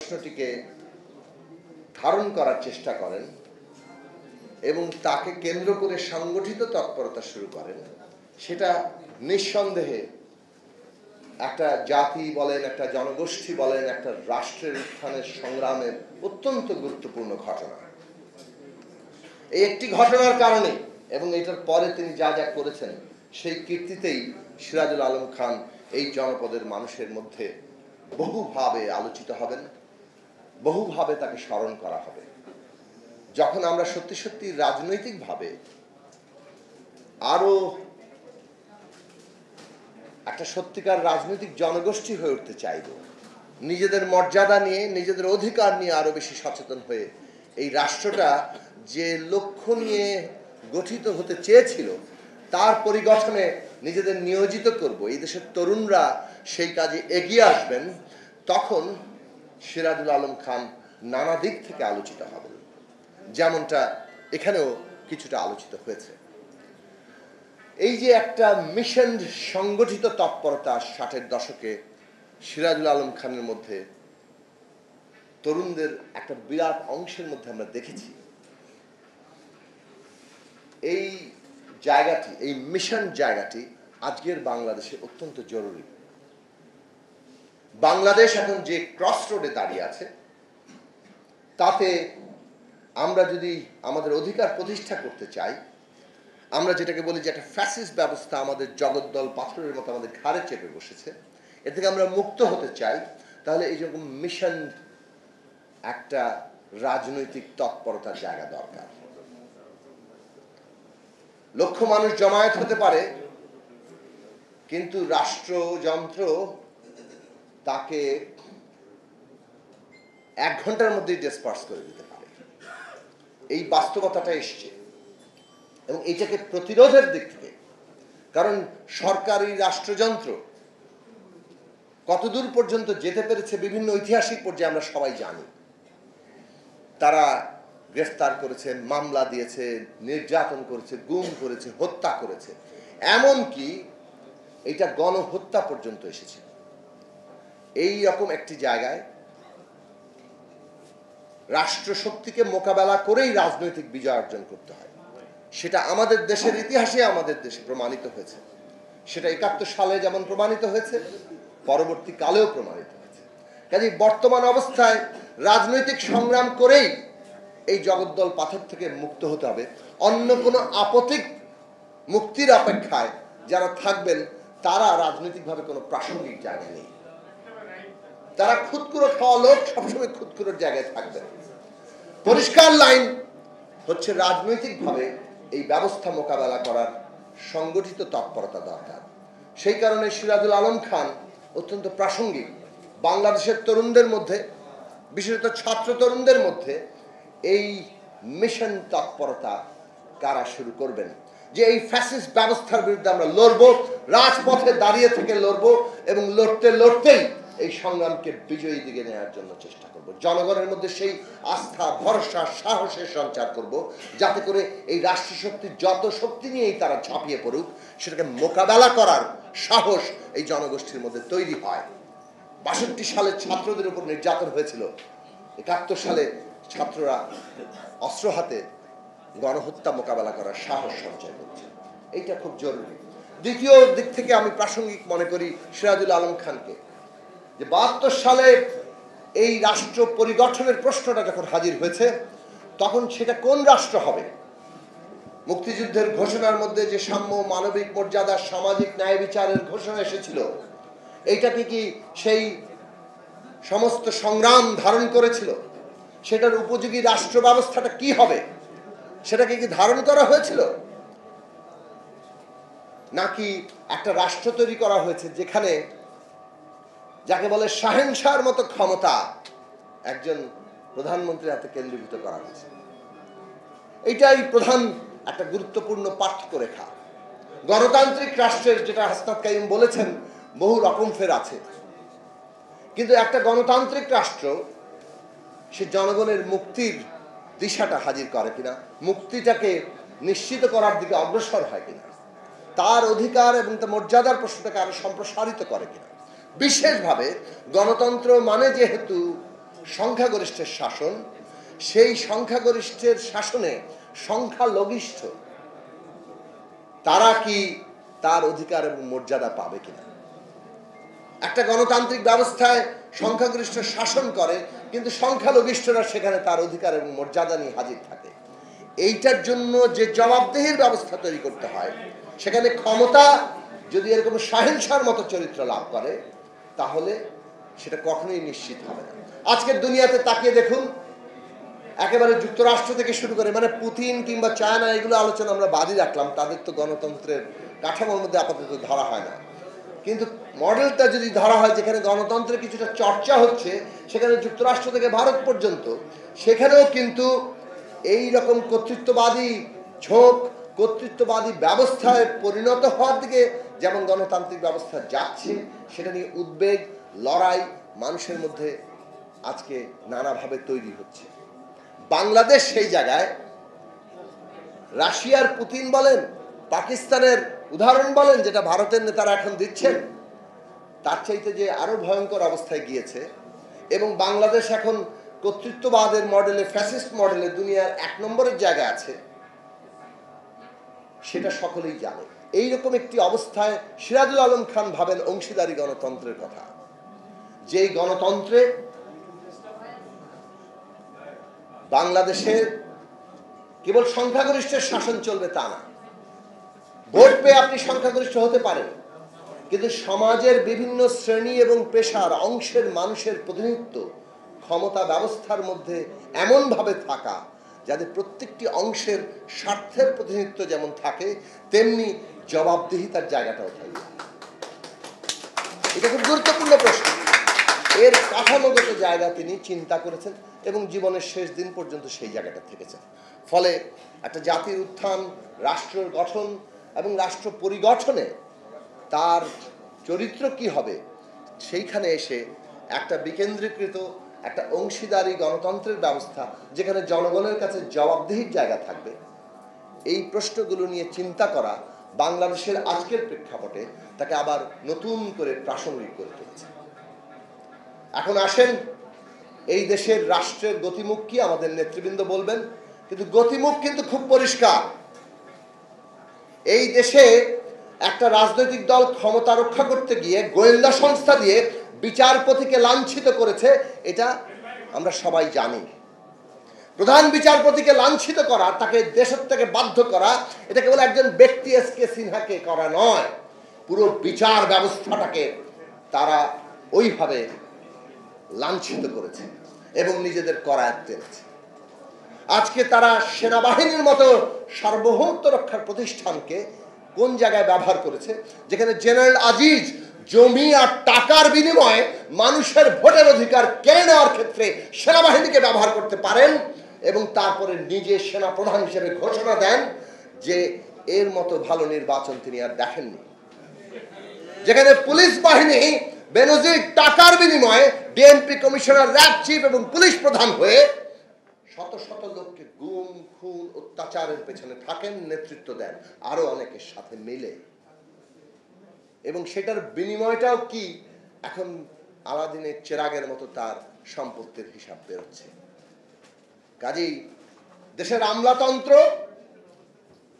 প্রশ্নটিকে ধারণ করার চেষ্টা করেন এবং তাকে কেন্দ্র করে সংগঠিত তৎপরতা শুরু করেন, সেটা নিঃসন্দেহে একটা জাতি বলেন, একটা জনগোষ্ঠী বলেন, একটা রাষ্ট্রের উত্থানের সংগ্রামের অত্যন্ত গুরুত্বপূর্ণ ঘটনা। এই একটি ঘটনার কারণে এবং এটার পরে তিনি যা যা করেছেন সেই কীর্তিতেই সিরাজুল আলম খান এই জনপদের মানুষের মধ্যে বহুভাবে আলোচিত হবেন, বহুভাবে তাকে স্মরণ করা হবে। যখন আমরা সত্যি সত্যি রাজনৈতিকভাবে আরো একটা সত্যিকার রাজনৈতিক জনগোষ্ঠী হয়ে উঠতে চাইব, নিজেদের মর্যাদা নিয়ে, নিজেদের অধিকার নিয়ে আরো বেশি সচেতন হয়ে এই রাষ্ট্রটা যে লক্ষ্য নিয়ে গঠিত হতে চেয়েছিল তার পরিগঠনে নিজেদের নিয়োজিত করব, এই দেশের তরুণরা সেই কাজে এগিয়ে আসবেন, তখন সিরাজুল আলম খান নানা দিক থেকে আলোচিত হবেন, যেমনটা এখানেও কিছুটা আলোচিত হয়েছে। এই যে একটা মিশন সংগঠিত তৎপরতা 60-এর দশকে সিরাজুল আলম খানের মধ্যে, তরুণদের একটা বিরাট অংশের মধ্যে আমরা দেখেছি, এই জায়গাটি, এই মিশন জায়গাটি আজকের বাংলাদেশে অত্যন্ত জরুরি। বাংলাদেশ এখন যে ক্রস রোডে দাঁড়িয়ে আছে, তাতে আমরা যদি আমাদের অধিকার প্রতিষ্ঠা করতে চাই, আমরা যেটাকে বলি যে একটা ফ্যাসিস্ট ব্যবস্থা আমাদের জগদ্দল পাথরের মতো আমাদের ঘাড়ে চেপে বসেছে, এর থেকে আমরা মুক্ত হতে চাই, তাহলে এই রকম মিশন একটা রাজনৈতিক তৎপরতার জায়গা দরকার। লক্ষ মানুষ জমায়েত হতে পারে, কিন্তু রাষ্ট্রযন্ত্র তাকে 1 ঘন্টার মধ্যেই ডিসপার্স করে দিতে পারে। এই বাস্তবতাটা এসছে এবং এইটাকে প্রতিরোধের দিক থেকে, কারণ সরকারি রাষ্ট্রযন্ত্র কতদূর পর্যন্ত যেতে পেরেছে বিভিন্ন ঐতিহাসিক পর্যায়ে আমরা সবাই জানি। তারা গ্রেফতার করেছে, মামলা দিয়েছে, নির্যাতন করেছে, গুম করেছে, হত্যা করেছে, এমনকি এটা গণহত্যা পর্যন্ত এসেছে। এই রকম একটি জায়গায় রাষ্ট্রশক্তিকে মোকাবেলা করেই রাজনৈতিক বিজয় অর্জন করতে হয়। সেটা আমাদের দেশের ইতিহাসে আমাদের দেশে প্রমাণিত হয়েছে। সেটা 71 সালে যেমন প্রমাণিত হয়েছে, পরবর্তীকালেও প্রমাণিত হয়েছে। কাজেই বর্তমান অবস্থায় রাজনৈতিক সংগ্রাম করেই এই জগদ্দল পাথর থেকে মুক্ত হতে হবে। অন্য কোনো আপতিক মুক্তির অপেক্ষায় যারা থাকবেন তারা রাজনৈতিকভাবে কোনো প্রাসঙ্গিক জায়গা নেই। তারা খুদকুড়ো খাওয়া লোক, সবসময় খুদকুড়োর জায়গায় থাকবেন। পরিষ্কার লাইন হচ্ছে রাজনৈতিকভাবে এই ব্যবস্থা মোকাবেলা করার সংগঠিত তৎপরতা দরকার। সেই কারণে সিরাজুল আলম খান অত্যন্ত প্রাসঙ্গিক। বাংলাদেশের তরুণদের মধ্যে, বিশেষত ছাত্র তরুণদের মধ্যে এই মিশন তৎপরতা কারা শুরু করবেন, যে এই ফ্যাসিস্ট ব্যবস্থার বিরুদ্ধে আমরা লড়ব, রাজপথে দাঁড়িয়ে থেকে লড়ব এবং লড়তে লড়তেই এই সংগ্রামকে বিজয়ী দিকে নেওয়ার জন্য চেষ্টা করব। জনগণের মধ্যে সেই আস্থা, ভরসা, সাহসের সঞ্চার করব, যাতে করে এই রাষ্ট্রশক্তির যত শক্তি নিয়েই তারা ঝাঁপিয়ে পড়ুক, সেটাকে মোকাবেলা করার সাহস এই জনগোষ্ঠীর মধ্যে তৈরি হয়। 62 সালে ছাত্রদের উপর নির্যাতন হয়েছিল, 71 সালে ছাত্ররা অস্ত্র হাতে গণহত্যা মোকাবেলা করার সাহস সঞ্চয় করছে। এইটা খুব জরুরি। দ্বিতীয় দিক থেকে আমি প্রাসঙ্গিক মনে করি সিরাজুল আলম খানকে, যে 72 সালে এই রাষ্ট্র পরিগঠনের প্রশ্নটা যখন হাজির হয়েছে, তখন সেটা কোন রাষ্ট্র হবে? মুক্তিযুদ্ধের ঘোষণার মধ্যে যে সাম্য, মানবিক মর্যাদা, সামাজিক ন্যায় বিচারের ঘোষণা এসেছিল, এইটাকে কি সেই সমস্ত সংগ্রাম ধারণ করেছিল? সেটার উপযোগী রাষ্ট্র ব্যবস্থাটা কি হবে সেটাকে কি ধারণ করা হয়েছিল? নাকি একটা রাষ্ট্র তৈরি করা হয়েছে যেখানে যাকে বলে শাহেনশাহর মতো ক্ষমতা একজন প্রধানমন্ত্রীর হাতে কেন্দ্রীভূত করা হয়েছে? এইটাই প্রধান একটা গুরুত্বপূর্ণ পার্থক্য রেখা। গণতান্ত্রিক রাষ্ট্রের, যেটা হাসনাত কাইম বলেছেন, বহু রকম ফের আছে, কিন্তু একটা গণতান্ত্রিক রাষ্ট্র সে জনগণের মুক্তির দিশাটা হাজির করে কিনা, মুক্তিটাকে নিশ্চিত করার দিকে অগ্রসর হয় কিনা, তার অধিকার এবং তার মর্যাদার প্রশ্নটাকে আরো সম্প্রসারিত করে কিনা। বিশেষভাবে গণতন্ত্র মানে যেহেতু সংখ্যাগরিষ্ঠের শাসন, সেই সংখ্যাগরিষ্ঠের শাসনে সংখ্যালঘিষ্ঠ তারা কি তার অধিকার এবং মর্যাদা পাবে কিনা? একটা গণতান্ত্রিক ব্যবস্থায় সংখ্যাগরিষ্ঠ শাসন করে, কিন্তু সংখ্যালঘিষ্ঠরা সেখানে তার অধিকার এবং মর্যাদা নিয়ে হাজির থাকে। এইটার জন্য যে জবাবদিহির ব্যবস্থা তৈরি করতে হয়, সেখানে ক্ষমতা যদি এরকম সহিংসার মতো চরিত্র লাভ করে, তাহলে সেটা কখনোই নিশ্চিত হবে না। আজকের দুনিয়াতে তাকিয়ে দেখুন, একেবারে যুক্তরাষ্ট্র থেকে শুরু করে, মানে পুতিন কিংবা চায়না, এগুলো আলোচনা আমরা বাদই রাখলাম, তাদের তো গণতন্ত্রের কাঠামোর মধ্যে আপাতত ধরা হয় না, কিন্তু মডেলটা যদি ধরা হয় যেখানে গণতন্ত্রের কিছুটা চর্চা হচ্ছে, সেখানে যুক্তরাষ্ট্র থেকে ভারত পর্যন্ত, সেখানেও কিন্তু এই রকম কর্তৃত্ববাদী ঝোঁক, কর্তৃত্ববাদী ব্যবস্থায় পরিণত হওয়ার দিকে যেমন গণতান্ত্রিক ব্যবস্থা যাচ্ছে, সেটা নিয়ে উদ্বেগ, লড়াই মানুষের মধ্যে আজকে নানাভাবে তৈরি হচ্ছে। বাংলাদেশ সেই জায়গায়, রাশিয়ার পুতিন বলেন, পাকিস্তানের উদাহরণ বলেন, যেটা ভারতের নেতারা এখন দিচ্ছেন, তার চাইতে যে আরো ভয়ঙ্কর অবস্থায় গিয়েছে, এবং বাংলাদেশ এখন কর্তৃত্ববাদের মডেলে, ফ্যাসিস্ট মডেলে দুনিয়ার 1 নম্বরের জায়গায় আছে, সেটা সকলেই জানে। এইরকম একটি অবস্থায় সিরাজুল আলম খান ভাবেন অংশীদারি গণতন্ত্রের কথা, যেই গণতন্ত্রে বাংলাদেশের কেবল সংখ্যাগরিষ্ঠের শাসন চলবে তা না। ভোট পেয়ে আপনি সংখ্যাগরিষ্ঠ হতে পারেন, কিন্তু সমাজের বিভিন্ন শ্রেণী এবং পেশার অংশের মানুষের প্রতিনিধিত্ব ক্ষমতা ব্যবস্থার মধ্যে এমনভাবে থাকা যাতে প্রত্যেকটি অংশের স্বার্থের প্রতিনিধিত্ব যেমন থাকে, তেমনি জবাবদিহিতার জায়গাটাও থাকবে। এটা খুব গুরুত্বপূর্ণ প্রশ্ন। এর কাঠামোগত জায়গা তিনি চিন্তা করেছেন এবং জীবনের শেষ দিন পর্যন্ত সেই জায়গাটা থেকেছেন। ফলে একটা জাতির উত্থান, রাষ্ট্রের গঠন এবং রাষ্ট্র পরিগঠনে তার চরিত্র কি হবে, সেইখানে এসে একটা বিকেন্দ্রীকৃত, একটা অংশীদারি গণতন্ত্রের ব্যবস্থা, যেখানে জনগণের কাছে জবাবদিহির জায়গা থাকবে, এই প্রশ্নগুলো নিয়ে চিন্তা করা বাংলাদেশের আজকের প্রেক্ষাপটে তাকে আবার নতুন করে প্রাসঙ্গিক করে তুলেছে। এখন আসেন, এই দেশের রাষ্ট্রের গতিমুখ কি আমাদের নেতৃবৃন্দ বলবেন, কিন্তু গতিমুখ কিন্তু খুব পরিষ্কার। এই দেশে একটা রাজনৈতিক দল ক্ষমতা রক্ষা করতে গিয়ে গোয়েন্দা সংস্থা দিয়ে বিচারপতিকে লাঞ্ছিত করেছে, এটা আমরা সবাই জানি। প্রধান বিচারপতিকে লাঞ্ছিত করা, তাকে দেশের থেকে বাধ্য করা, এটা কেবল একজন ব্যক্তি এস.কে. সিনহাকে করা নয়, পুরো বিচার ব্যবস্থাটাকে তারা ওইভাবে লাঞ্ছিত করেছে এবং নিজেদের করায়ত্তে এনেছে। আজকে তারা সেনাবাহিনীর মতো সার্বভৌমত্ব রক্ষার প্রতিষ্ঠানকে কোন জায়গায় ব্যবহার করেছে, যেখানে জেনারেল আজিজ জমি আর টাকার বিনিময়ে মানুষের ভোটের অধিকার কেড়ে নেওয়ার ক্ষেত্রে সেনাবাহিনীকে ব্যবহার করতে পারেন, এবং তারপরে নিজে সেনা প্রধান হিসেবে ঘোষণা দেন যে এর মতো ভালো নির্বাচন তিনি আর দেখেননি। যেখানে পুলিশ বাহিনী বেনজির টাকার বিনিময়ে ডিএমপি কমিশনার, র্যাব চিফ এবং পুলিশ প্রধান হয়ে শত শত লোককে গুম, খুন, অত্যাচারের পেছনে থাকেন, নেতৃত্ব দেন আরো অনেকের সাথে মিলে, এবং সেটার বিনিময়টাও কি, এখন আলাদিনের চেরাগের মতো তার সম্পত্তির হিসাব বেরোচ্ছে। কাজেই দেশের আমলাতন্ত্র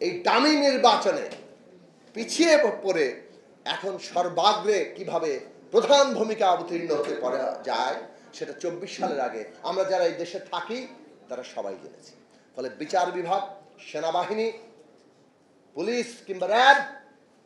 এই দামি নির্বাচনে পিছিয়ে পড়ে এখন সর্বাগ্রে কিভাবে প্রধান ভূমিকা অবতীর্ণ হতে পারা যায়, সেটা 24 সালের আগে আমরা যারা এই দেশে থাকি তারা সবাই জেনেছি। ফলে বিচার বিভাগ, সেনাবাহিনী, পুলিশ কিংবা র্যাব,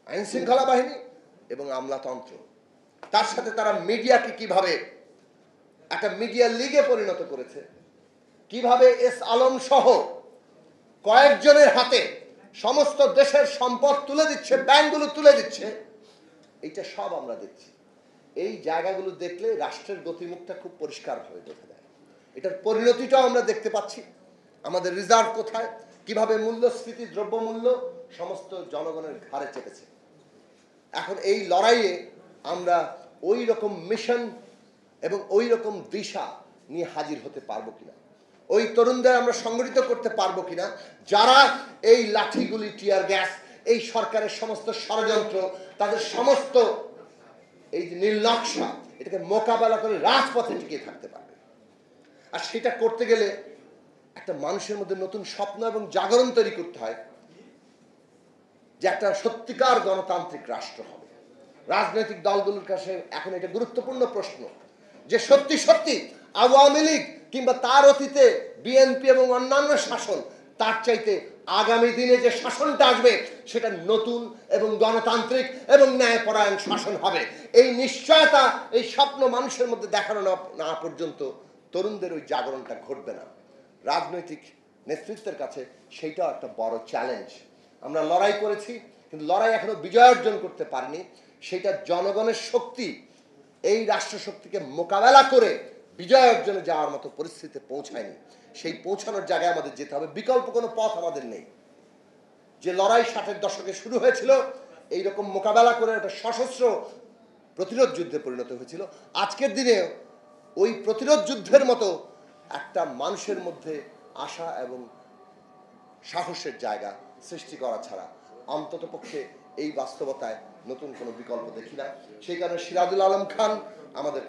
আইন শৃঙ্খলা বাহিনী এবং আমলাতন্ত্র, তার সাথে তারা মিডিয়াকে কিভাবে একটা মিডিয়া লিগে পরিণত করেছে, কিভাবে এস আলম সহ কয়েকজনের হাতে সমস্ত দেশের সম্পদ তুলে দিচ্ছে, ব্যাংকগুলো তুলে দিচ্ছে, এইটা সব আমরা দেখছি। এই জায়গাগুলো দেখলে রাষ্ট্রের গতিমুখটা খুব পরিষ্কারভাবে দেখা যায়। এটার পরিণতিটাও আমরা দেখতে পাচ্ছি। আমাদের রিজার্ভ কোথায়, কিভাবে মূল্যস্ফীতি, দ্রব্যমূল্য সমস্ত জনগণের ঘাড়ে চেপেছে। এখন এই লড়াইয়ে আমরা ওই রকম মিশন এবং ওই রকম দিশা নিয়ে হাজির হতে পারবো কিনা, ওই তরুণদের আমরা সংগঠিত করতে পারবো কিনা, যারা এই লাঠিগুলি, টিয়ার গ্যাস, এই সরকারের সমস্ত ষড়যন্ত্র, তাদের সমস্ত এই যে নীলনকশা, এটাকে মোকাবেলা করে রাজপথে টিকে থাকতে পারবে। আর সেটা করতে গেলে একটা মানুষের মধ্যে নতুন স্বপ্ন এবং জাগরণ তৈরি করতে হয় যে একটা সত্যিকার গণতান্ত্রিক রাষ্ট্র হবে। রাজনৈতিক দলগুলোর কাছে এখন এটা গুরুত্বপূর্ণ প্রশ্ন যে সত্যি সত্যি আওয়ামী লীগ কিংবা তার অতীতে বিএনপি এবং অন্যান্য শাসন তার চাইতে আগামী দিনে যে শাসনটা আসবে সেটা নতুন এবং গণতান্ত্রিক এবং ন্যায়পরায়ণ শাসন হবে। এই নিশ্চয়তা, এই স্বপ্ন মানুষের মধ্যে দেখানো না পর্যন্ত তরুণদের ওই জাগরণটা ঘটবে না। রাজনৈতিক নেতৃত্বের কাছে সেইটাও একটা বড় চ্যালেঞ্জ। আমরা লড়াই করেছি, কিন্তু লড়াই এখনো বিজয় অর্জন করতে পারিনি। সেটা জনগণের শক্তি এই রাষ্ট্রশক্তিকে মোকাবেলা করে বিজয় অর্জনে যাওয়ার মতো পরিস্থিতিতে পৌঁছায়নি। সেই পৌঁছানোর জায়গায় আমাদের যেতে হবে, বিকল্প কোনো পথ আমাদের নেই। যে লড়াই 60-এর দশকে শুরু হয়েছিল এইরকম মোকাবেলা করে একটা সশস্ত্র প্রতিরোধ যুদ্ধে পরিণত হয়েছিল, আজকের দিনে ওই প্রতিরোধ যুদ্ধের মতো একটা মানুষের মধ্যে আশা এবং সাহসের জায়গা সৃষ্টি করা ছাড়া অন্তত পক্ষে এই বাস্তবতায় নতুন কোনো বিকল্প দেখি না। সেই কারণে সিরাজুল আলম খান আমাদের